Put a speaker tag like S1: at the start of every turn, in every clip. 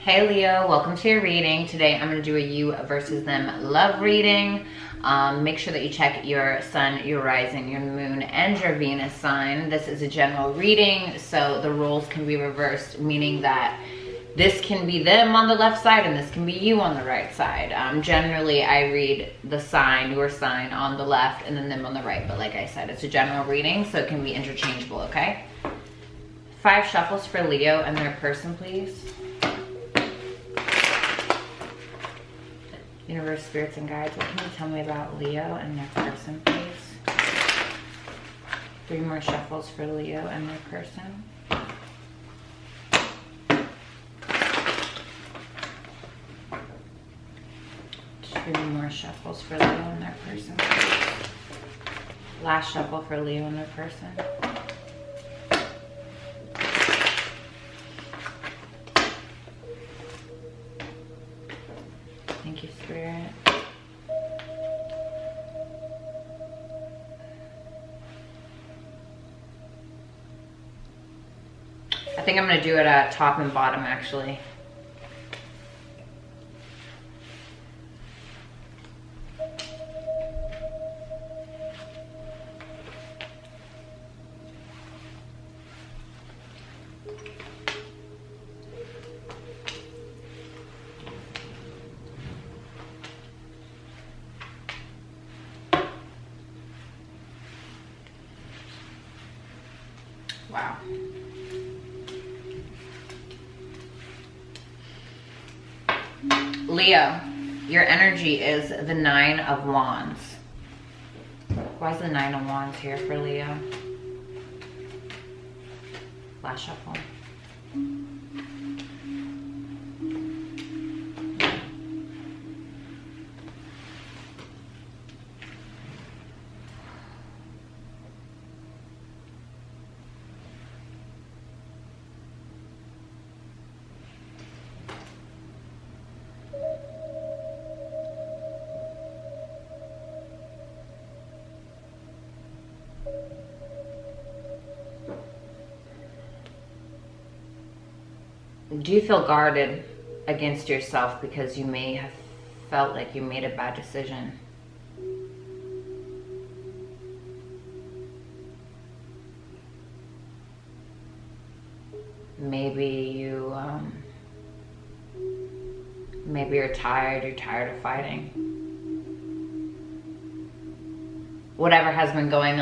S1: Hey Leo, welcome to your reading. Today I'm going to do a you versus them love reading. Make sure that you check your sun, your rising, your moon, and your Venus sign. This is a general reading, so the roles can be reversed, meaning that this can be them on the left side and this can be you on the right side. Generally, I read the sign, your sign, on the left and then them on the right. But like I said, it's a general reading, so it can be interchangeable, okay? 5 shuffles for Leo and their person, please. Universe, spirits, and guides, what can you tell me about Leo and their person, please? 3 more shuffles for Leo and their person. Three more shuffles for Leo and their person, please. Last shuffle for Leo and their person. Thank you, Spirit. I think I'm going to do it at top and bottom, actually. Wow. Leo, your energy is the 9 of Wands. Why is the 9 of Wands here for Leo? Last shuffle. Do you feel guarded against yourself because you may have felt like you made a bad decision? Maybe you're tired of fighting. Whatever has been going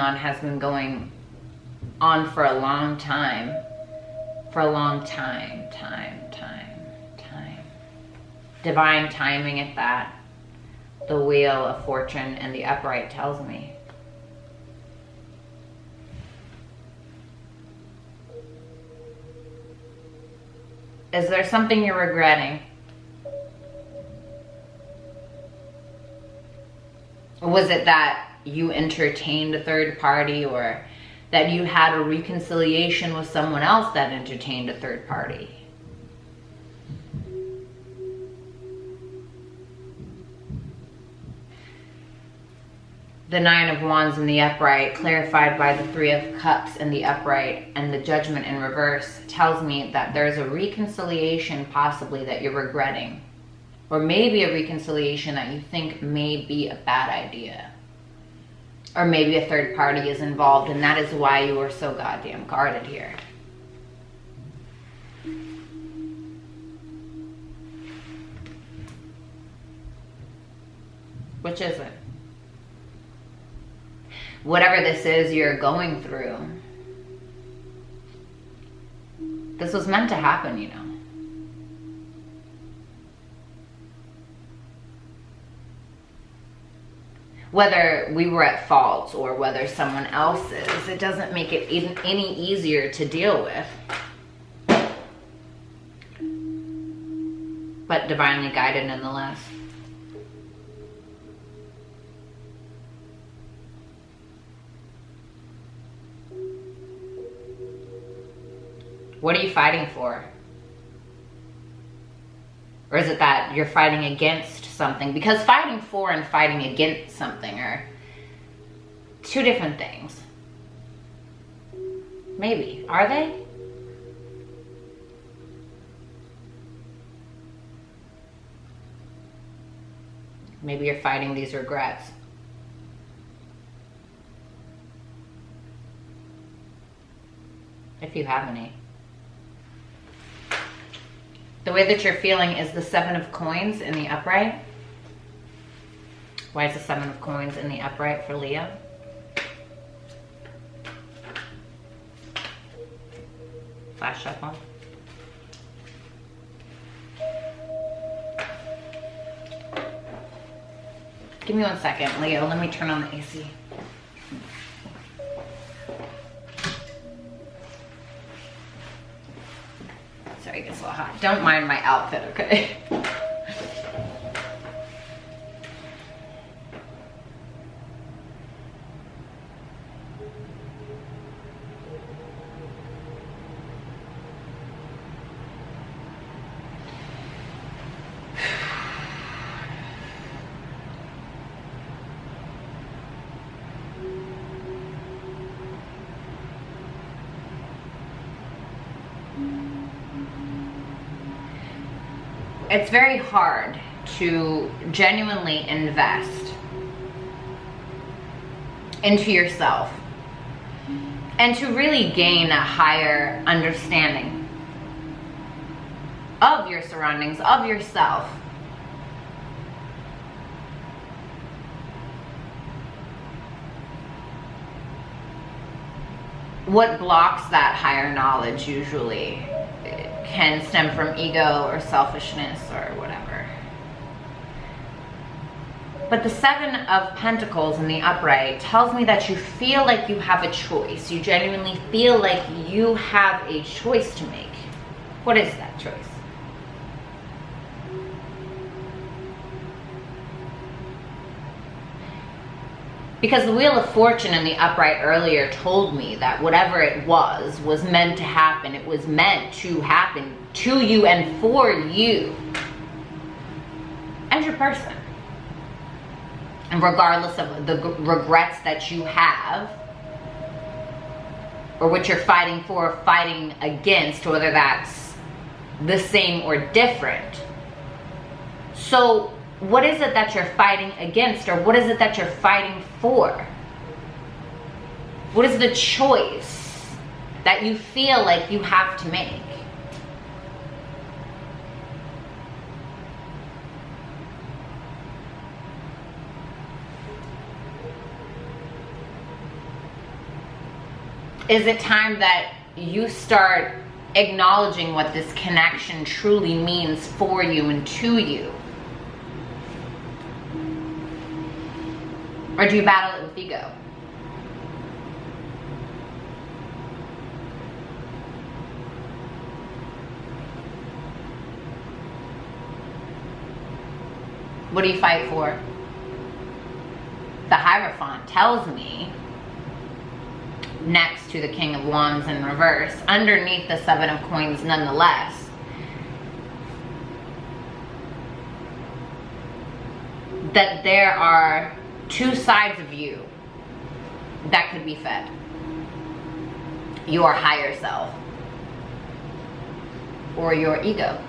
S1: on for a long time. For a long time. Divine timing at that. The Wheel of Fortune and the Upright tells me. Is there something you're regretting? Was it that you entertained a third party, or that you had a reconciliation with someone else that entertained a third party? The 9 of Wands in the upright, clarified by the 3 of Cups in the upright and the Judgment in reverse, tells me that there's a reconciliation possibly that you're regretting. Or maybe a reconciliation that you think may be a bad idea. Or maybe a third party is involved, and that is why you are so goddamn guarded here. Which is it? Whatever this is you're going through, this was meant to happen, you know. Whether we were at fault or whether someone else is, it doesn't make it any easier to deal with. But divinely guided nonetheless. What are you fighting for? Or is it that you're fighting against something? Because fighting for and fighting against something are 2 different things. Maybe. Are they? Maybe you're fighting these regrets. If you have any. The way that you're feeling is the 7 of coins in the upright. Why is the 7 of coins in the upright for Leo? Flash shuffle. Give me 1 second, Leo. Let me turn on the AC. Sorry, it gets a little hot. Don't mind my outfit, okay? It's very hard to genuinely invest into yourself and to really gain a higher understanding of your surroundings, of yourself. What blocks that higher knowledge usually can stem from ego or selfishness or whatever. But the 7 of Pentacles in the upright tells me that you feel like you have a choice. You genuinely feel like you have a choice to make. What is that choice? Because the Wheel of Fortune in the upright earlier told me that whatever it was meant to happen. It was meant to happen to you and for you and your person. And regardless of the regrets that you have or what you're fighting for or fighting against, whether that's the same or different. So what is it that you're fighting against, or what is it that you're fighting for? What is the choice that you feel like you have to make? Is it time that you start acknowledging what this connection truly means for you and to you? Or do you battle it with ego? What do you fight for? The Hierophant tells me, next to the King of Wands in reverse, underneath the 7 of Coins nonetheless, that there are 2 sides of you that could be fed. Your higher self or your ego.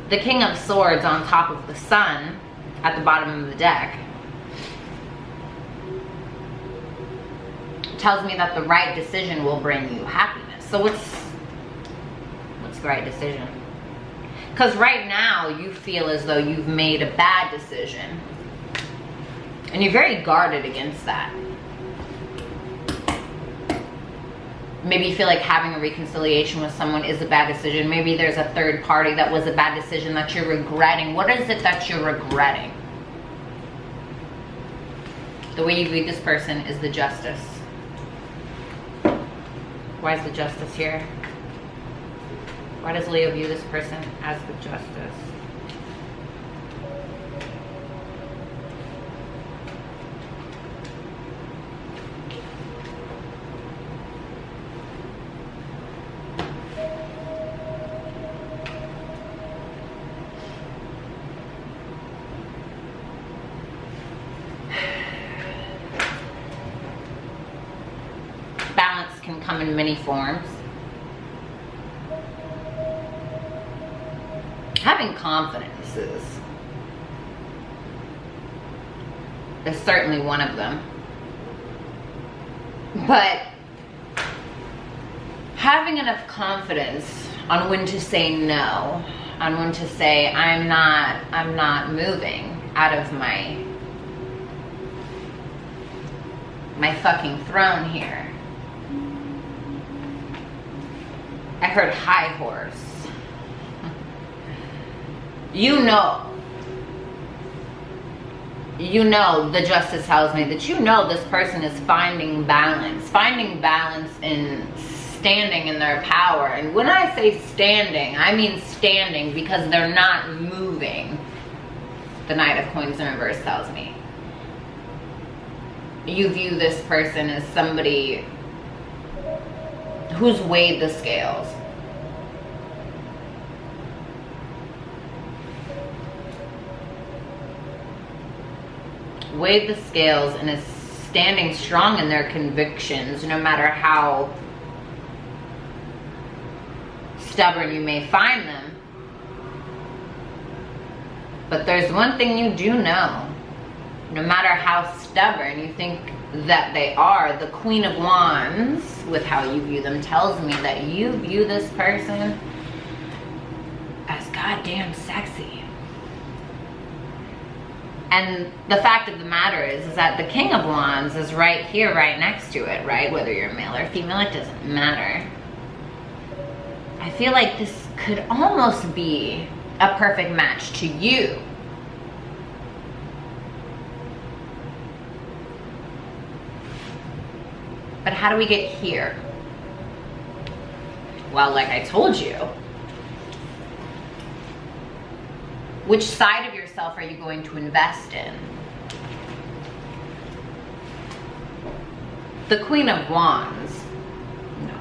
S1: The King of Swords on top of the Sun at the bottom of the deck tells me that the right decision will bring you happiness. So what's the right decision? Because right now you feel as though you've made a bad decision and you're very guarded against that. Maybe you feel like having a reconciliation with someone is a bad decision. Maybe there's a third party that was a bad decision that you're regretting. What is it that you're regretting? The way you view this person is the Justice. Why is the Justice here? Why does Leo view this person as the Justice? come in many forms. Having confidence is certainly one of them. But having enough confidence on when to say no, on when to say I'm not moving out of my fucking throne here. I heard high horse. You know, the justice tells me that this person is finding balance in standing in their power. And when I say standing, I mean standing, because they're not moving. The Knight of Coins in reverse tells me. You view this person as somebody who's weighed the scales. Weighed the scales and is standing strong in their convictions, no matter how stubborn you may find them. But there's one thing you do know. No matter how stubborn you think that they are, the Queen of Wands, with how you view them, tells me that you view this person as goddamn sexy. And the fact of the matter is that the King of Wands is right here, right next to it, right? Whether you're male or female, it doesn't matter. I feel like this could almost be a perfect match to you. But how do we get here? Well, like I told you, which side of yourself are you going to invest in? The Queen of Wands, no.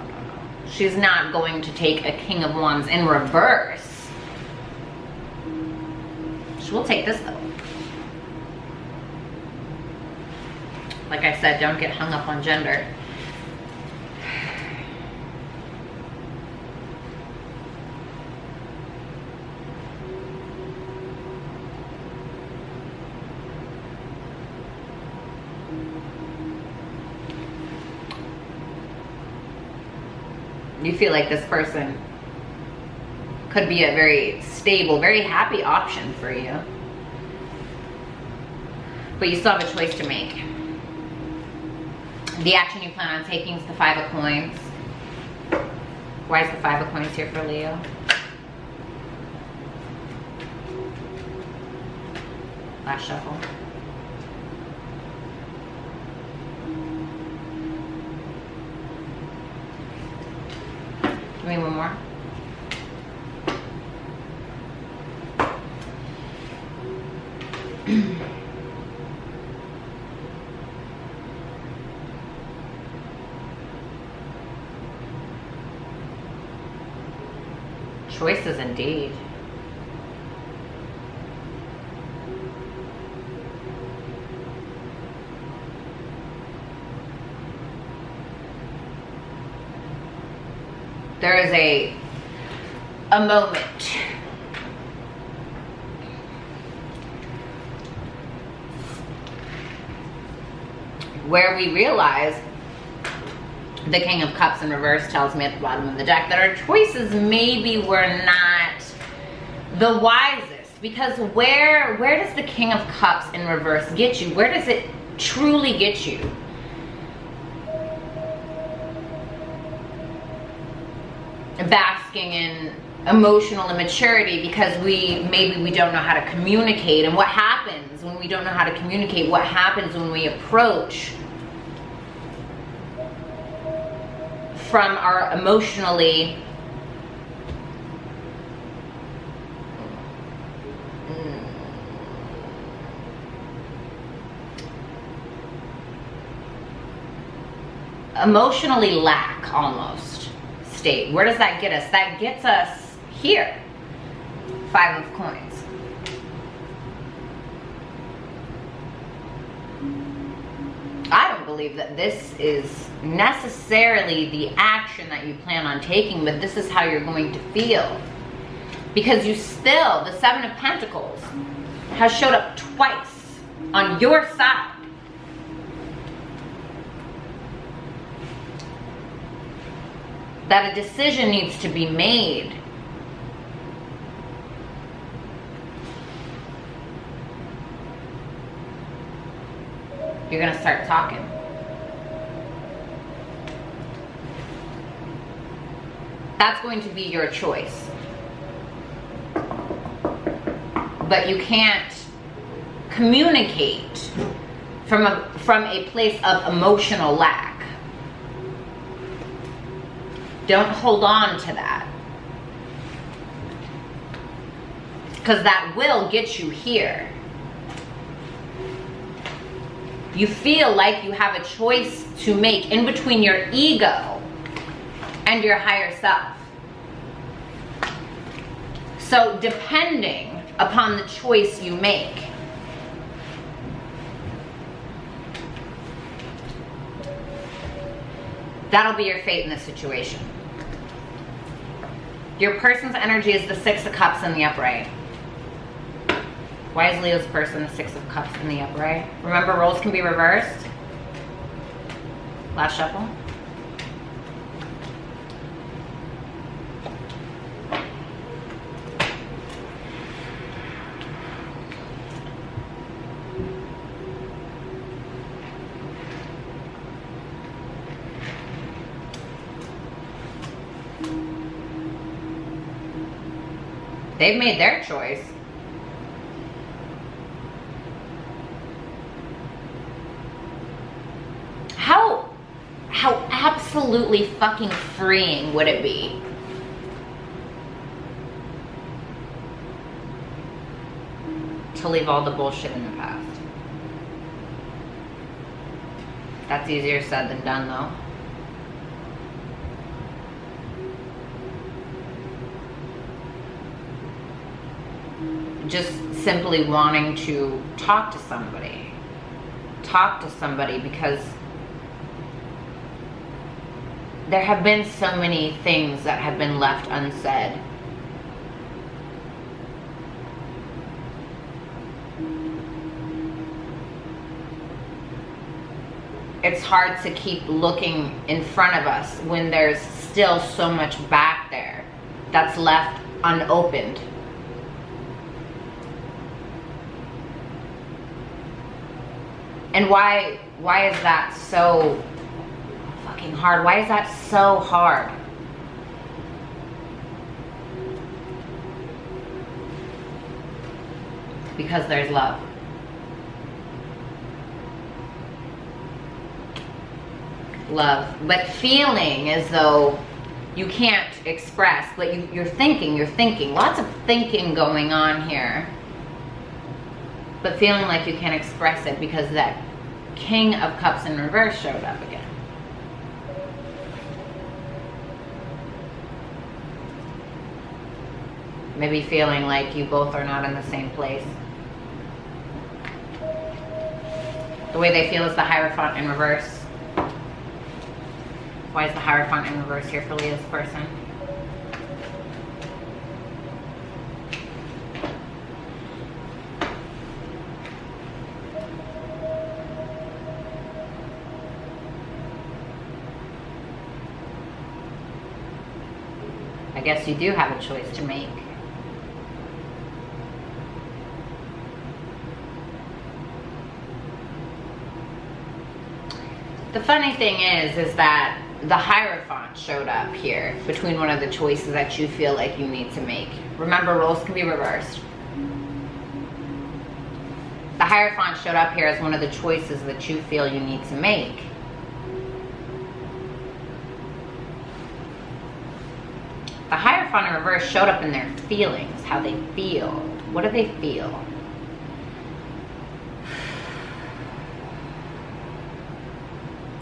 S1: She's not going to take a King of Wands in reverse. She will take this though. Like I said, don't get hung up on gender. You feel like this person could be a very stable, very happy option for you. But you still have a choice to make. The action you plan on taking is the Five of Coins. Why is the Five of Coins here for Leo? Last shuffle. Give me one more. Choices indeed. There is a moment where we realize, the King of Cups in reverse tells me at the bottom of the deck, that our choices maybe were not the wisest. Because where does the King of Cups in reverse get you? Where does it truly get you? Basking in emotional immaturity, because maybe we don't know how to communicate. And what happens when we don't know how to communicate? What happens when we approach from our emotionally lack almost state? Where does that get us? That gets us here. Five of Coins. I don't believe that this is necessarily the action that you plan on taking, but this is how you're going to feel. Because you still, the Seven of Pentacles has showed up twice on your side. That a decision needs to be made. You're gonna start talking. That's going to be your choice. But you can't communicate from a place of emotional lack. Don't hold on to that. Because that will get you here. You feel like you have a choice to make in between your ego and your higher self. So depending upon the choice you make, that'll be your fate in this situation. Your person's energy is the Six of Cups in the upright. Why is Leo's person the Six of Cups in the upright? Remember, roles can be reversed. Last shuffle. They've made their choice. How absolutely fucking freeing would it be to leave all the bullshit in the past? That's easier said than done, though. Just simply wanting to talk to somebody. Talk to somebody, because there have been so many things that have been left unsaid. It's hard to keep looking in front of us when there's still so much back there that's left unopened. And why is that so fucking hard? Why is that so hard? Because there's love. Love. But feeling as though you can't express, but you're thinking. Lots of thinking going on here. But feeling like you can't express it because that King of Cups in reverse showed up again. Maybe feeling like you both are not in the same place. The way they feel is the Hierophant in reverse. Why is the Hierophant in reverse here for Leo's person? I guess you do have a choice to make. The funny thing is that the Hierophant showed up here between one of the choices that you feel like you need to make. Remember, roles can be reversed. The Hierophant showed up here as one of the choices that you feel you need to make. The Hierophant in reverse showed up in their feelings, how they feel. What do they feel?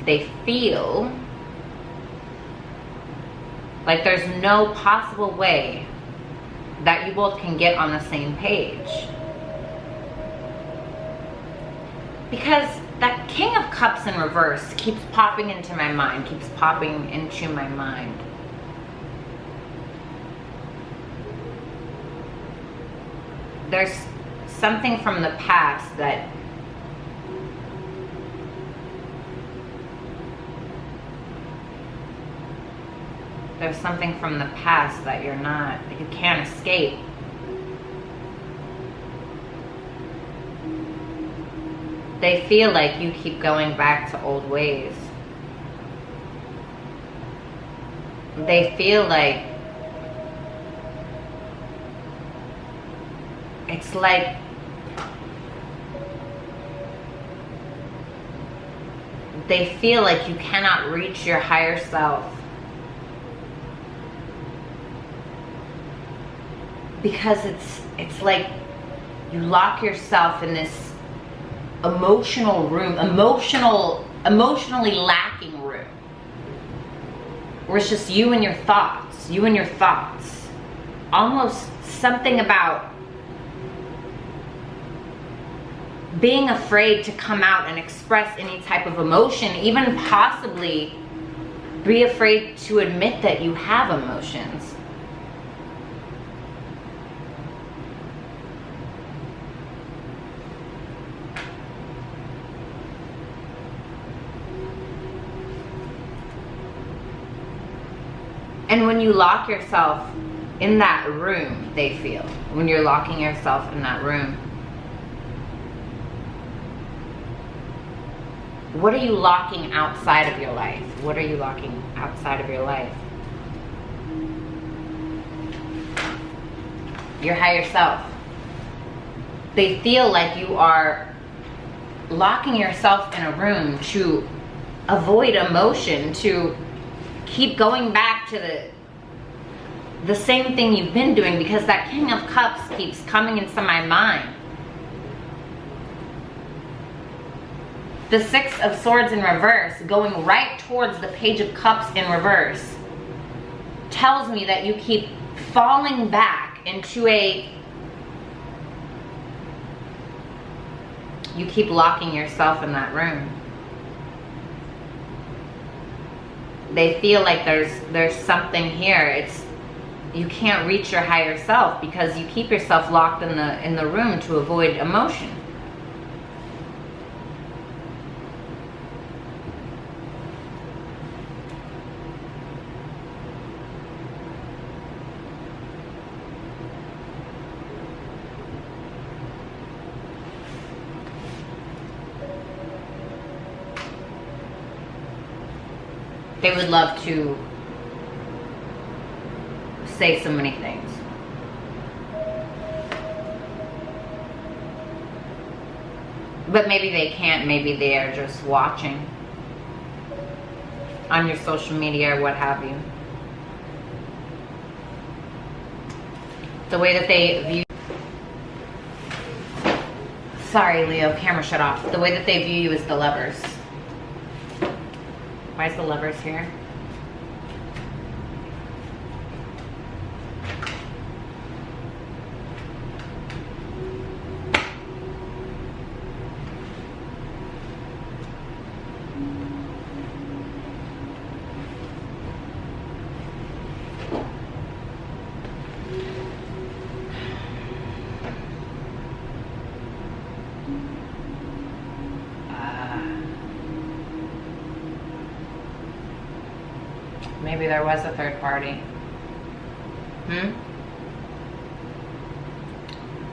S1: They feel like there's no possible way that you both can get on the same page. Because that King of Cups in reverse keeps popping into my mind, There's something from the past that that you can't escape. They feel like you keep going back to old ways. They feel like it's like they feel like you cannot reach your higher self because it's like you lock yourself in this emotional room, emotionally lacking room, where it's just you and your thoughts, almost something about being afraid to come out and express any type of emotion, even possibly be afraid to admit that you have emotions. And when you lock yourself in that room, they feel, when you're locking yourself in that room, what are you locking outside of your life? What are you locking outside of your life? Your higher self. They feel like you are locking yourself in a room to avoid emotion, to keep going back to the same thing you've been doing, because that King of Cups keeps coming into my mind. The Six of Swords in reverse, going right towards the Page of Cups in reverse, tells me that you keep falling back into you keep locking yourself in that room. They feel like there's something here. You can't reach your higher self because you keep yourself locked in the room to avoid emotion. They would love to say so many things. But maybe they can't. Maybe they are just watching on your social media or what have you. The way that they view... Sorry, Leo, camera shut off. The way that they view you is the Lovers. Why is the Lovers here? Maybe there was a third party.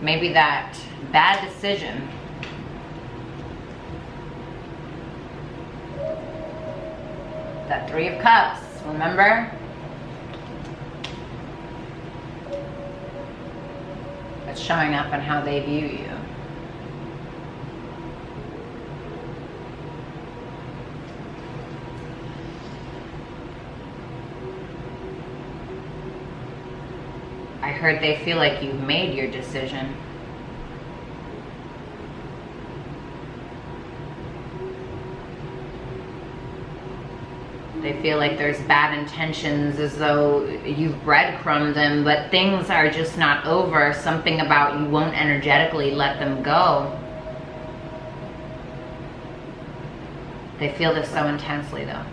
S1: Maybe that bad decision that Three of Cups, remember? It's showing up in how they view you. I heard they feel like you've made your decision. They feel like there's bad intentions, as though you've breadcrumbed them, but things are just not over. Something about you won't energetically let them go. They feel this so intensely though.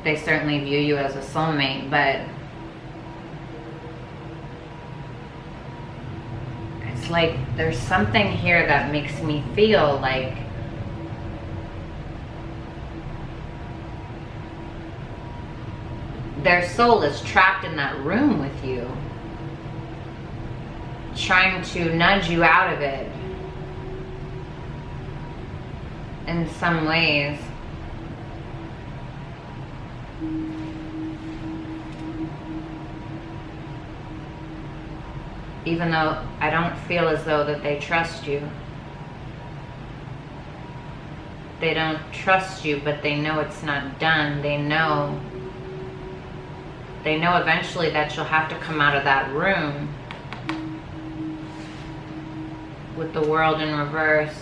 S1: They certainly view you as a soulmate, but it's like there's something here that makes me feel like their soul is trapped in that room with you, trying to nudge you out of it in some ways. Even though I don't feel as though that they trust you. They don't trust you, but they know it's not done. They know eventually that you'll have to come out of that room with the world in reverse.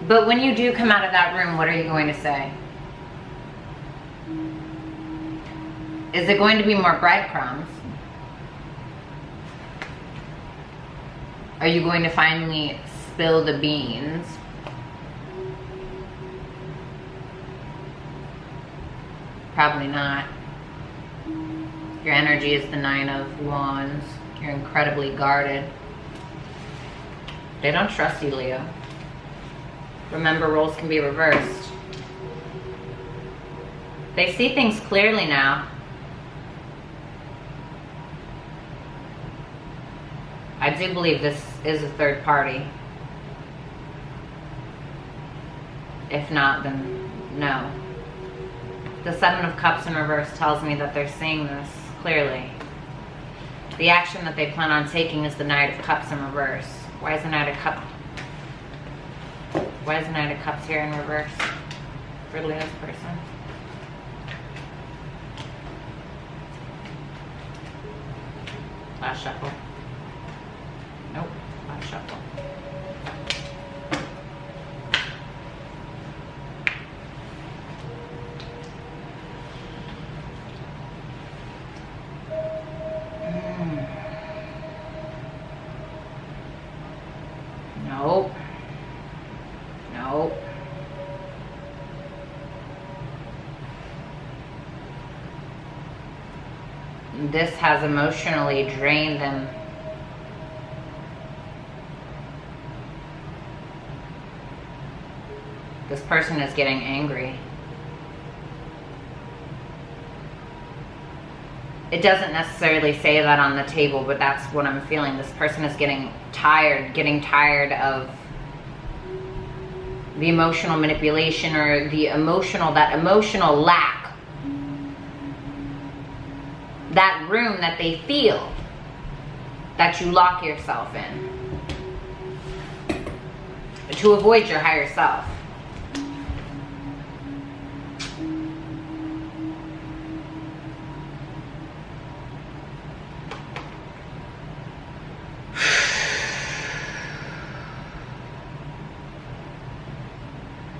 S1: But when you do come out of that room, what are you going to say? Is it going to be more breadcrumbs? Are you going to finally spill the beans? Probably not. Your energy is the 9 of Wands. You're incredibly guarded. They don't trust you, Leo. Remember, roles can be reversed. They see things clearly now. I do believe this is a third party. If not, then no. The 7 of Cups in reverse tells me that they're seeing this clearly. The action that they plan on taking is the Knight of Cups in reverse. Why is the Knight of Cups? Why is the Knight of Cups here in reverse for Leo's person? Last shuffle. Nope, last shuffle. Nope. Nope. This has emotionally drained them. This person is getting angry. It doesn't necessarily say that on the table, but that's what I'm feeling. This person is getting tired of the emotional manipulation or the emotional lack. That room that they feel that you lock yourself in to avoid your higher self.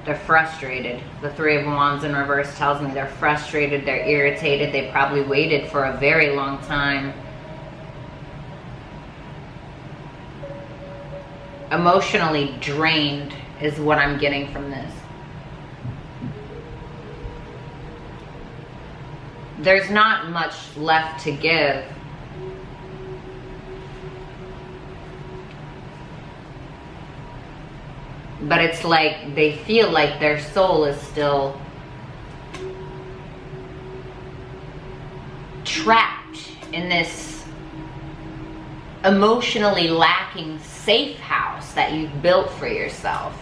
S1: They're frustrated. The 3 of Wands in reverse tells me they're frustrated, they're irritated, they probably waited for a very long time. Emotionally drained is what I'm getting from this. There's not much left to give. But it's like they feel like their soul is still trapped in this emotionally lacking safe house that you've built for yourself.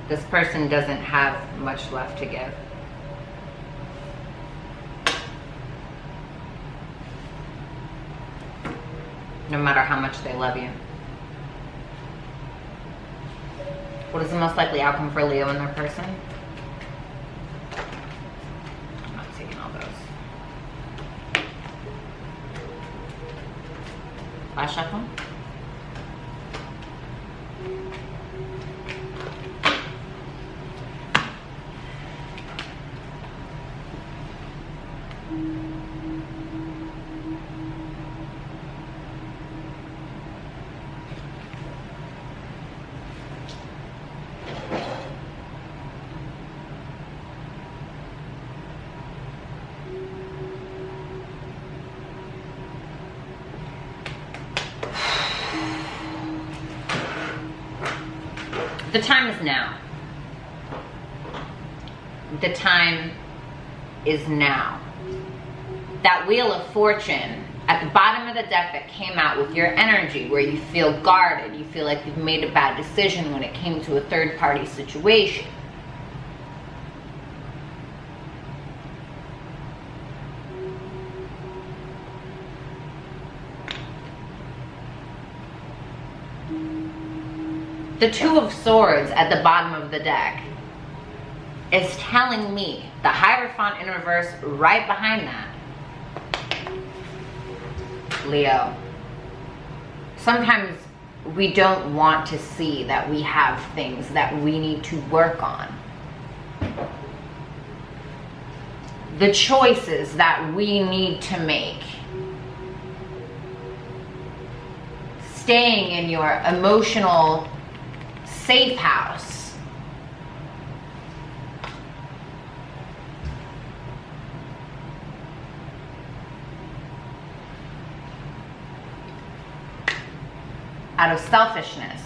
S1: This person doesn't have much left to give. No matter how much they love you. What is the most likely outcome for Leo and their person? I'm not taking all those. Last shuffle. The time is now. The time is now. That Wheel of Fortune at the bottom of the deck that came out with your energy, where you feel guarded, you feel like you've made a bad decision when it came to a third-party situation. The Two of Swords at the bottom of the deck is telling me, the Hierophant in reverse right behind that, Leo, sometimes we don't want to see that we have things that we need to work on. The choices that we need to make. Staying in your emotional safe house. Out of selfishness.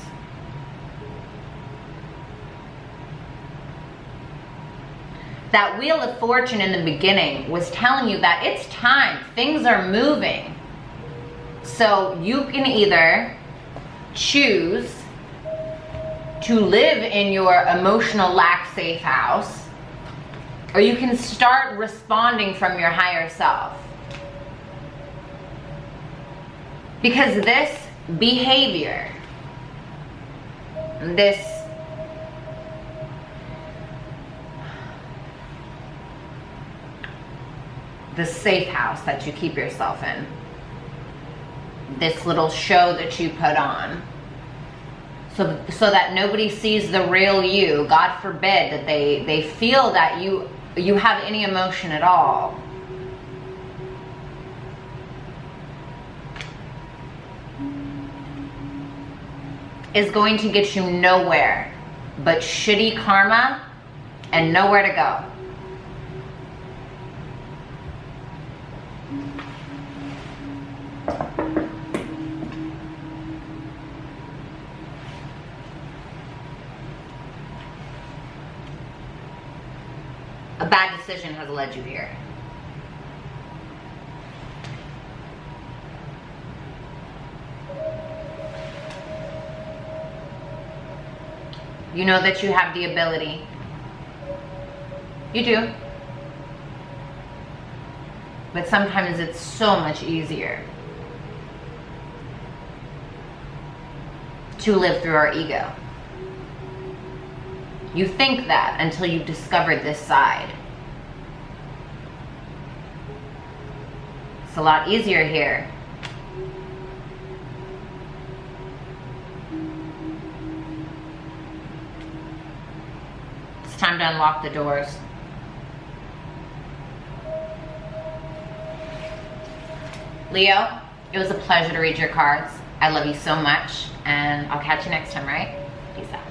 S1: That Wheel of Fortune in the beginning was telling you that it's time, things are moving. So you can either choose to live in your emotional lack safe house, or you can start responding from your higher self. Because this behavior, the safe house that you keep yourself in, this little show that you put on, so that nobody sees the real you. God forbid that they feel that you have any emotion at all. Is going to get you nowhere but shitty karma and nowhere to go. A bad decision has led you here. You know that you have the ability. You do. But sometimes it's so much easier to live through our ego. You think that until you've discovered this side. It's a lot easier here. It's time to unlock the doors. Leo, it was a pleasure to read your cards. I love you so much, and I'll catch you next time, right? Peace out.